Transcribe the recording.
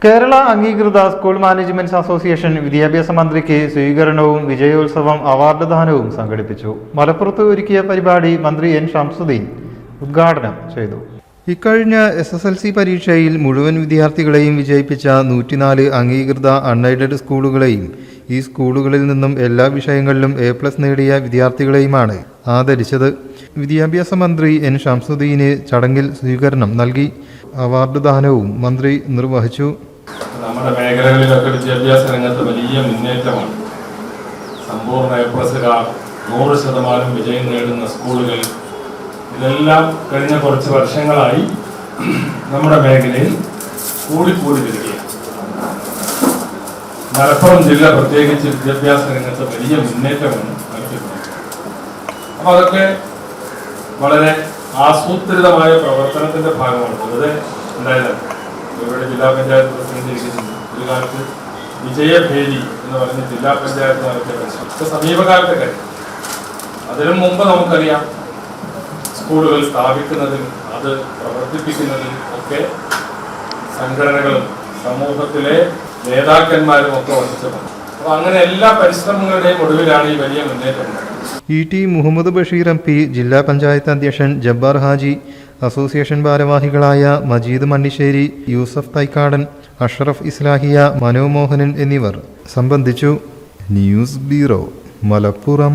കേരള അംഗീകൃത school management association വിദ്യാഭ്യാസ മന്ത്രിക്ക് സ്വീകരണവും വിജയോത്സവം അവാർഡ് ദാനവും സംഘടിപ്പിച്ചു. മലപ്പുറത്ത് ഒരുക്കിയ പരിപാടി മന്ത്രി എൻ ഷംസുദ്ദീൻ ഉദ്ഘാടനം ചെയ്തു. ഇക്കഴിഞ്ഞ SSLC പരീക്ഷയിൽ മുഴുവൻ വിദ്യാർത്ഥികളെയും വിജയിപ്പിച്ച 104 അംഗീകൃത അൺഎയ്ഡഡ് സ്കൂളുകളെയും ഈ സ്കൂളുകളിൽ നിന്നും എല്ലാ വിഷയങ്ങളിലും A+ നേടിയ വിദ്യാർത്ഥികളെയുമാണ് ആദരിച്ചത്. വിദ്യാഭ്യാസ മന്ത്രി എൻ ഷംസുദ്ദീന് ചടങ്ങിൽ സ്വീകരണം നൽകി. അവാർഡ് ദാനവും മന്ത്രി നിർവഹിച്ചു. നമ്മുടെ മേഖലകളിലൊക്കെ വിദ്യാഭ്യാസ രംഗത്ത് വലിയ മുന്നേറ്റമാണ്. സമ്പൂർണ്ണ A+കാർ 100% വിജയം നേടുന്ന സ്കൂളുകൾ, ഇതെല്ലാം കഴിഞ്ഞ കുറച്ച് വർഷങ്ങളായി നമ്മുടെ മേഖലയിൽ കൂടി വരികയാണ്. മലപ്പുറം ജില്ല പ്രത്യേകിച്ച് വിദ്യാഭ്യാസ രംഗത്ത് വലിയ മുന്നേറ്റമാണ് നടത്തിയിട്ടുള്ളത്. അപ്പോൾ അതൊക്കെ വളരെ ആസൂത്രിതമായ പ്രവർത്തനത്തിന്റെ ഭാഗമാണ്. വെറുതെ ഉണ്ടായത് ഇവിടെ ജില്ലാ പഞ്ചായത്ത് പ്രസിഡന്റ് ഇരിക്കുന്നുണ്ട്. ഒരു കാലത്ത് വിജയഭേരി എന്ന് പറഞ്ഞ് ജില്ലാ പഞ്ചായത്ത് നടത്തിയ പരിശ്രമം സമീപകാലത്തെ കാര്യം. അതിനു മുമ്പ് നമുക്കറിയാം, സ്കൂളുകൾ സ്ഥാപിക്കുന്നതിൽ അത് പ്രവർത്തിപ്പിക്കുന്നതിൽ ഒക്കെ സംഘടനകളും സമൂഹത്തിലെ നേതാക്കന്മാരും ഒക്കെ വഹിച്ചതാണ്. അപ്പോൾ അങ്ങനെ എല്ലാ പരിശ്രമങ്ങളുടെയും ഒടുവിലാണ് ഈ വലിയ മുന്നേറ്റം. ET മുഹമ്മദ് ബഷീർ MP, ജില്ലാ പഞ്ചായത്ത് അധ്യക്ഷൻ ജബ്ബാർ ഹാജി, അസോസിയേഷൻ ഭാരവാഹികളായ മജീദ് മണ്ണിശ്ശേരി, യൂസഫ് തൈക്കാടൻ, അഷ്റഫ് ഇസ്ലാഹിയ, മനോമോഹനൻ എന്നിവർ സംബന്ധിച്ചു. News bureau, Malappuram.